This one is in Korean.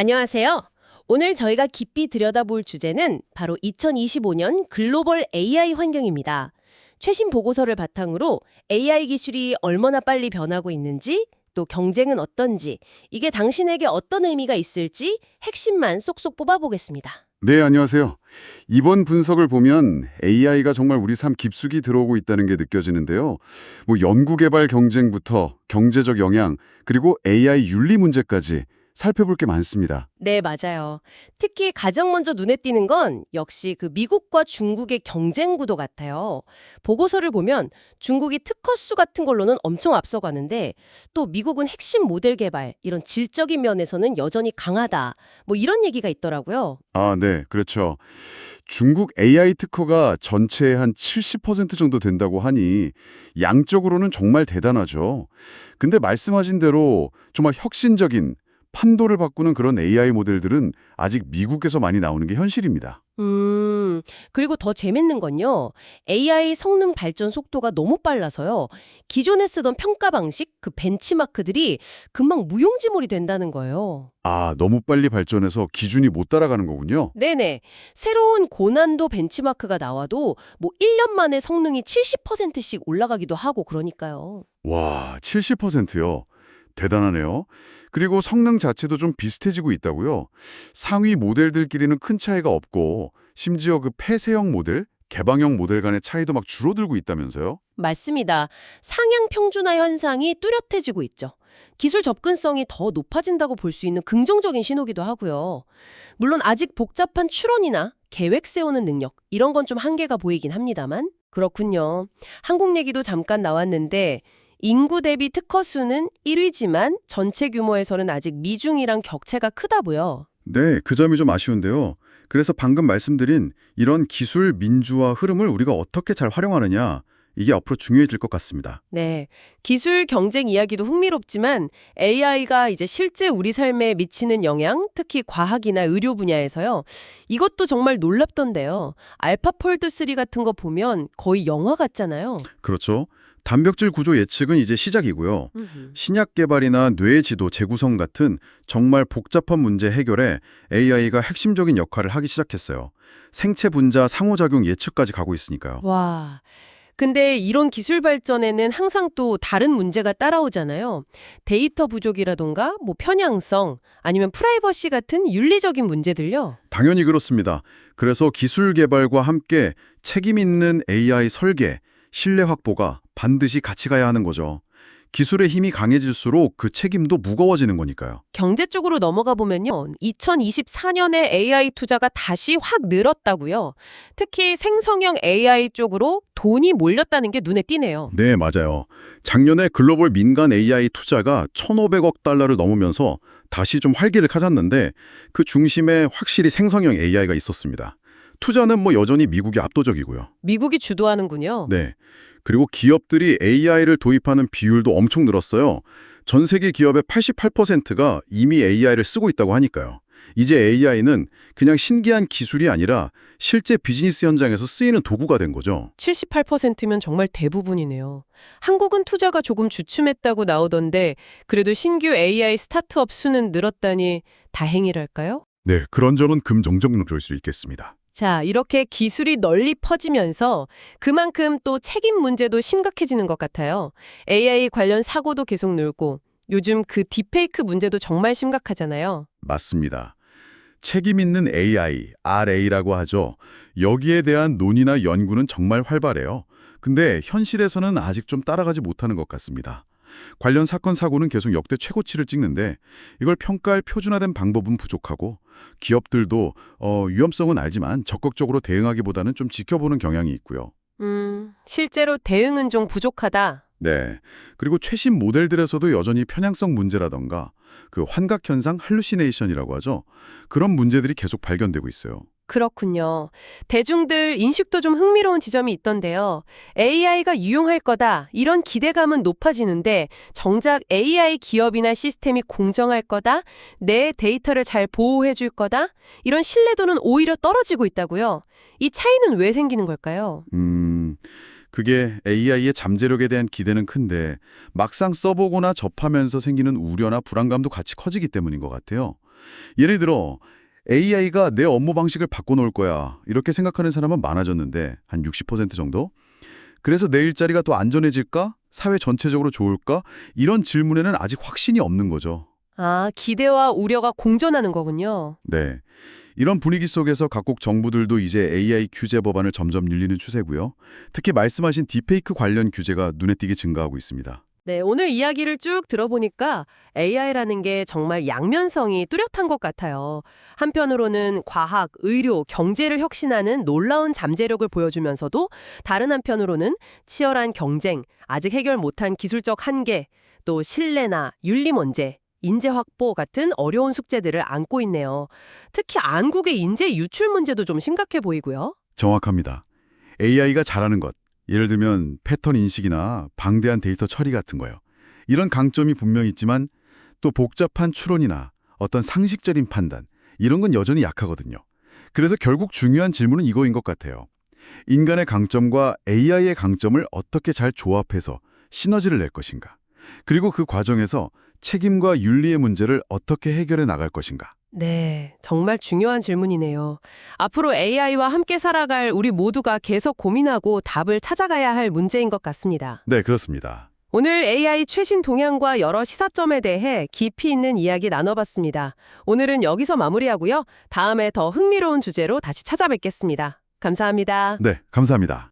안녕하세요. 오늘 저희가 깊이 들여다볼 주제는 바로 2025년 글로벌 AI 환경입니다. 최신 보고서를 바탕으로 AI 기술이 얼마나 빨리 변하고 있는지, 또 경쟁은 어떤지, 이게 당신에게 어떤 의미가 있을지 핵심만 쏙쏙 뽑아보겠습니다. 네, 안녕하세요. 이번 분석을 보면 AI가 정말 우리 삶 깊숙이 들어오고 있다는 게 느껴지는데요. 연구개발 경쟁부터 경제적 영향, 그리고 AI 윤리 문제까지 살펴볼 게 많습니다. 네, 맞아요. 특히 가장 먼저 눈에 띄는 건 역시 그 미국과 중국의 경쟁 구도 같아요. 보고서를 보면 중국이 특허수 같은 걸로는 엄청 앞서가는데 또 미국은 핵심 모델 개발, 이런 질적인 면에서는 여전히 강하다. 이런 얘기가 있더라고요. 아, 네, 그렇죠. 중국 AI 특허가 전체의 한 70% 정도 된다고 하니 양적으로는 정말 대단하죠. 근데 말씀하신 대로 정말 혁신적인 판도를 바꾸는 그런 AI 모델들은 아직 미국에서 많이 나오는 게 현실입니다. 그리고 더 재밌는 건요. AI 성능 발전 속도가 너무 빨라서요. 기존에 쓰던 평가 방식, 그 벤치마크들이 금방 무용지물이 된다는 거예요. 아, 너무 빨리 발전해서 기준이 못 따라가는 거군요. 네네. 새로운 고난도 벤치마크가 나와도 1년 만에 성능이 70%씩 올라가기도 하고 그러니까요. 와, 70%요. 대단하네요. 그리고 성능 자체도 좀 비슷해지고 있다고요. 상위 모델들끼리는 큰 차이가 없고 심지어 그 폐쇄형 모델, 개방형 모델 간의 차이도 막 줄어들고 있다면서요? 맞습니다. 상향 평준화 현상이 뚜렷해지고 있죠. 기술 접근성이 더 높아진다고 볼 수 있는 긍정적인 신호기도 하고요. 물론 아직 복잡한 추론이나 계획 세우는 능력, 이런 건 좀 한계가 보이긴 합니다만. 그렇군요. 한국 얘기도 잠깐 나왔는데 인구 대비 특허 수는 1위지만 전체 규모에서는 아직 미중이랑 격차가 크다고요. 네, 그 점이 좀 아쉬운데요. 그래서 방금 말씀드린 이런 기술 민주화 흐름을 우리가 어떻게 잘 활용하느냐, 이게 앞으로 중요해질 것 같습니다. 네. 기술 경쟁 이야기도 흥미롭지만 AI가 이제 실제 우리 삶에 미치는 영향, 특히 과학이나 의료 분야에서요. 이것도 정말 놀랍던데요. 알파폴드 3 같은 거 보면 거의 영화 같잖아요. 그렇죠. 단백질 구조 예측은 이제 시작이고요. 신약 개발이나 뇌 지도 재구성 같은 정말 복잡한 문제 해결에 AI가 핵심적인 역할을 하기 시작했어요. 생체 분자 상호작용 예측까지 가고 있으니까요. 와. 근데 이런 기술 발전에는 항상 또 다른 문제가 따라오잖아요. 데이터 부족이라던가 편향성 아니면 프라이버시 같은 윤리적인 문제들요. 당연히 그렇습니다. 그래서 기술 개발과 함께 책임 있는 AI 설계, 신뢰 확보가 반드시 같이 가야 하는 거죠. 기술의 힘이 강해질수록 그 책임도 무거워지는 거니까요. 경제 쪽으로 넘어가 보면요. 2024년에 AI 투자가 다시 확 늘었다고요. 특히 생성형 AI 쪽으로 돈이 몰렸다는 게 눈에 띄네요. 네, 맞아요. 작년에 글로벌 민간 AI 투자가 1,500억 달러를 넘으면서 다시 좀 활기를 찾았는데 그 중심에 확실히 생성형 AI가 있었습니다. 투자는 여전히 미국이 압도적이고요. 미국이 주도하는군요. 네. 그리고 기업들이 AI를 도입하는 비율도 엄청 늘었어요. 전 세계 기업의 88%가 이미 AI를 쓰고 있다고 하니까요. 이제 AI는 그냥 신기한 기술이 아니라 실제 비즈니스 현장에서 쓰이는 도구가 된 거죠. 78%면 정말 대부분이네요. 한국은 투자가 조금 주춤했다고 나오던데 그래도 신규 AI 스타트업 수는 늘었다니 다행이랄까요? 네, 그런 점은 긍정적일 수 있겠습니다. 자, 이렇게 기술이 널리 퍼지면서 그만큼 또 책임 문제도 심각해지는 것 같아요. AI 관련 사고도 계속 늘고 요즘 그 딥페이크 문제도 정말 심각하잖아요. 맞습니다. 책임 있는 AI, RA라고 하죠. 여기에 대한 논의나 연구는 정말 활발해요. 근데 현실에서는 아직 좀 따라가지 못하는 것 같습니다. 관련 사건 사고는 계속 역대 최고치를 찍는데 이걸 평가할 표준화된 방법은 부족하고 기업들도 위험성은 알지만 적극적으로 대응하기보다는 좀 지켜보는 경향이 있고요. 실제로 대응은 좀 부족하다. 네. 그리고 최신 모델들에서도 여전히 편향성 문제라던가 그 환각 현상 할루시네이션이라고 하죠. 그런 문제들이 계속 발견되고 있어요. 그렇군요. 대중들 인식도 좀 흥미로운 지점이 있던데요. AI가 유용할 거다, 이런 기대감은 높아지는데 정작 AI 기업이나 시스템이 공정할 거다, 내 데이터를 잘 보호해 줄 거다, 이런 신뢰도는 오히려 떨어지고 있다고요. 이 차이는 왜 생기는 걸까요? 그게 AI의 잠재력에 대한 기대는 큰데 막상 써보거나 접하면서 생기는 우려나 불안감도 같이 커지기 때문인 것 같아요. 예를 들어 AI가 내 업무 방식을 바꿔놓을 거야. 이렇게 생각하는 사람은 많아졌는데 한 60% 정도? 그래서 내 일자리가 더 안전해질까? 사회 전체적으로 좋을까? 이런 질문에는 아직 확신이 없는 거죠. 아, 기대와 우려가 공존하는 거군요. 네. 이런 분위기 속에서 각국 정부들도 이제 AI 규제 법안을 점점 늘리는 추세고요. 특히 말씀하신 딥페이크 관련 규제가 눈에 띄게 증가하고 있습니다. 네, 오늘 이야기를 쭉 들어보니까 AI라는 게 정말 양면성이 뚜렷한 것 같아요. 한편으로는 과학, 의료, 경제를 혁신하는 놀라운 잠재력을 보여주면서도 다른 한편으로는 치열한 경쟁, 아직 해결 못한 기술적 한계, 또 신뢰나 윤리 문제, 인재 확보 같은 어려운 숙제들을 안고 있네요. 특히 안국의 인재 유출 문제도 좀 심각해 보이고요. 정확합니다. AI가 잘하는 것, 예를 들면 패턴 인식이나 방대한 데이터 처리 같은 거요. 이런 강점이 분명히 있지만 또 복잡한 추론이나 어떤 상식적인 판단, 이런 건 여전히 약하거든요. 그래서 결국 중요한 질문은 이거인 것 같아요. 인간의 강점과 AI의 강점을 어떻게 잘 조합해서 시너지를 낼 것인가? 그리고 그 과정에서 책임과 윤리의 문제를 어떻게 해결해 나갈 것인가? 네, 정말 중요한 질문이네요. 앞으로 AI와 함께 살아갈 우리 모두가 계속 고민하고 답을 찾아가야 할 문제인 것 같습니다. 네, 그렇습니다. 오늘 AI 최신 동향과 여러 시사점에 대해 깊이 있는 이야기 나눠봤습니다. 오늘은 여기서 마무리하고요. 다음에 더 흥미로운 주제로 다시 찾아뵙겠습니다. 감사합니다. 네, 감사합니다.